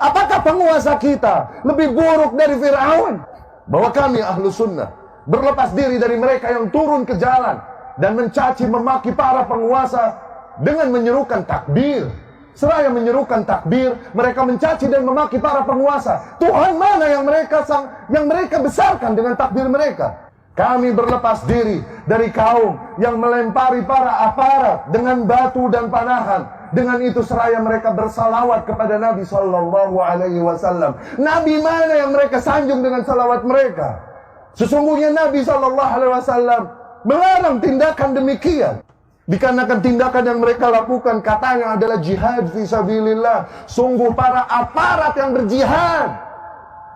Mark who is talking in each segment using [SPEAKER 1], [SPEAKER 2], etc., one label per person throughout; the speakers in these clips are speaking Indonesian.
[SPEAKER 1] Apakah penguasa kita lebih buruk dari Fir'aun? Bahwa kami ahlu sunnah berlepas diri dari mereka yang turun ke jalan dan mencaci memaki para penguasa dengan menyerukan takbir. Seraya menyerukan takbir, mereka mencaci dan memaki para penguasa. Tuhan mana yang mereka besarkan dengan takbir mereka? Kami berlepas diri dari kaum yang melempari para aparat dengan batu dan panahan. Dengan itu seraya mereka bersalawat kepada Nabi SAW. Nabi mana yang mereka sanjung dengan salawat mereka? Sesungguhnya Nabi SAW melarang tindakan demikian. Dikarenakan tindakan yang mereka lakukan katanya adalah jihad fisabilillah. Sungguh para aparat yang berjihad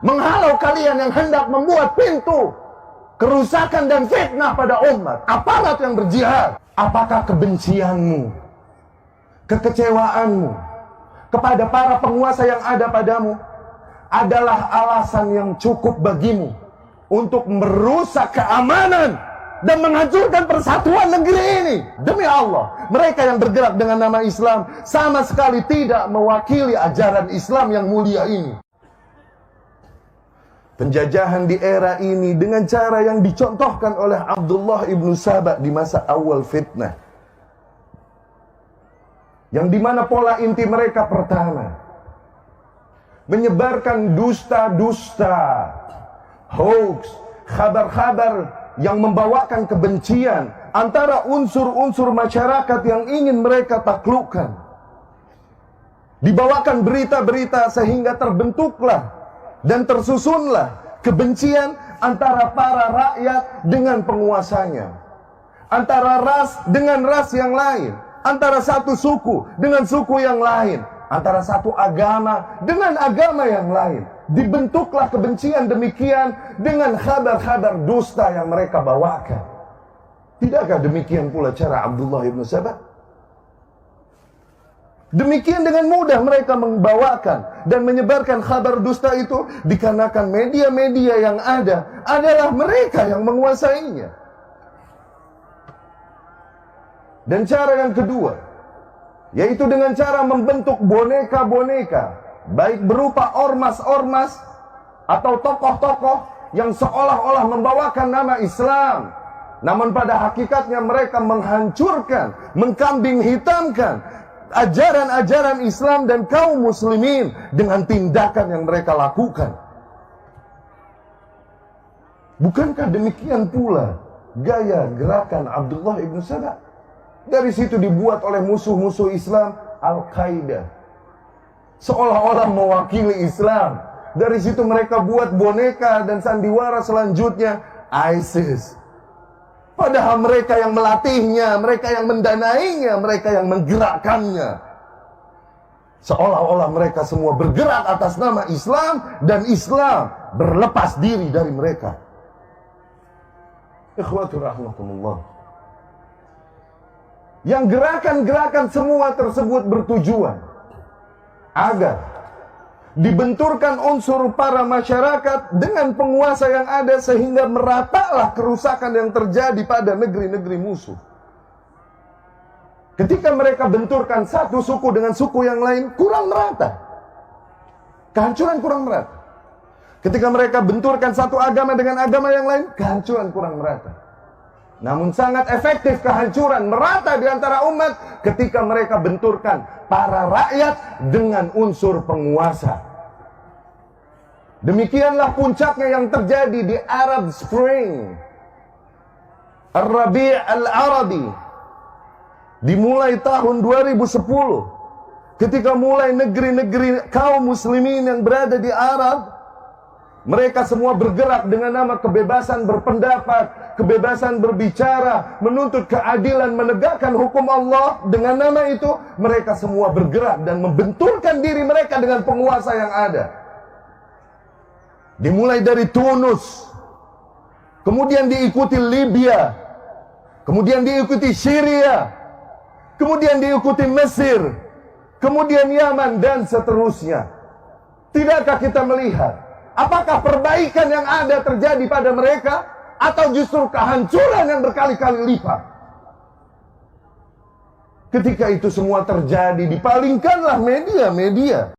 [SPEAKER 1] menghalau kalian yang hendak membuat pintu kerusakan dan fitnah pada umat. Aparat yang berjihad. Apakah kebencianmu, kekecewaanmu kepada para penguasa yang ada padamu adalah alasan yang cukup bagimu untuk merusak keamanan dan menghancurkan persatuan negeri ini? Demi Allah, mereka yang bergerak dengan nama Islam sama sekali tidak mewakili ajaran Islam yang mulia ini. Penjajahan di era ini dengan cara yang dicontohkan oleh Abdullah ibnu Saba di masa awal fitnah, yang dimana pola inti mereka pertama menyebarkan dusta-dusta, hoax, kabar-kabar yang membawakan kebencian antara unsur-unsur masyarakat yang ingin mereka taklukkan. Dibawakan berita-berita sehingga terbentuklah dan tersusunlah kebencian antara para rakyat dengan penguasanya, antara ras dengan ras yang lain, antara satu suku dengan suku yang lain, antara satu agama dengan agama yang lain. Dibentuklah kebencian demikian dengan kabar-kabar dusta yang mereka bawakan. Tidakkah demikian pula cara Abdullah ibnu Saba? Demikian dengan mudah mereka membawakan dan menyebarkan kabar dusta itu dikarenakan media-media yang ada adalah mereka yang menguasainya. Dan cara yang kedua, yaitu dengan cara membentuk boneka-boneka, baik berupa ormas-ormas atau tokoh-tokoh yang seolah-olah membawakan nama Islam, namun pada hakikatnya mereka menghancurkan, mengkambing hitamkan ajaran-ajaran Islam dan kaum muslimin dengan tindakan yang mereka lakukan. Bukankah demikian pula gaya gerakan Abdullah ibnu Saba? Dari situ dibuat oleh musuh-musuh Islam Al-Qaeda, seolah-olah mewakili Islam. Dari situ mereka buat boneka dan sandiwara selanjutnya ISIS. Padahal mereka yang melatihnya, mereka yang mendanainya, mereka yang menggerakkannya. Seolah-olah mereka semua bergerak atas nama Islam dan Islam berlepas diri dari mereka. Ikhwatu rahmatullah. Yang gerakan-gerakan semua tersebut bertujuan agar dibenturkan unsur para masyarakat dengan penguasa yang ada sehingga meratalah kerusakan yang terjadi pada negeri-negeri musuh. Ketika mereka benturkan satu suku dengan suku yang lain, kurang merata. Kehancuran kurang merata. Ketika mereka benturkan satu agama dengan agama yang lain, kehancuran kurang merata. Namun sangat efektif kehancuran merata di antara umat ketika mereka benturkan para rakyat dengan unsur penguasa. Demikianlah puncaknya yang terjadi di Arab Spring, Ar-Rabi' Al-Arabi, dimulai tahun 2010, ketika mulai negeri-negeri kaum muslimin yang berada di Arab, mereka semua bergerak dengan nama kebebasan berpendapat, kebebasan berbicara, menuntut keadilan, menegakkan hukum Allah. Dengan nama itu, mereka semua bergerak dan membenturkan diri mereka dengan penguasa yang ada. Dimulai dari Tunus, kemudian diikuti Libya, kemudian diikuti Syria, kemudian diikuti Mesir, kemudian Yaman, dan seterusnya. Tidakkah kita melihat apakah perbaikan yang ada terjadi pada mereka atau justru kehancuran yang berkali-kali lipat? Ketika itu semua terjadi, dipalingkanlah media-media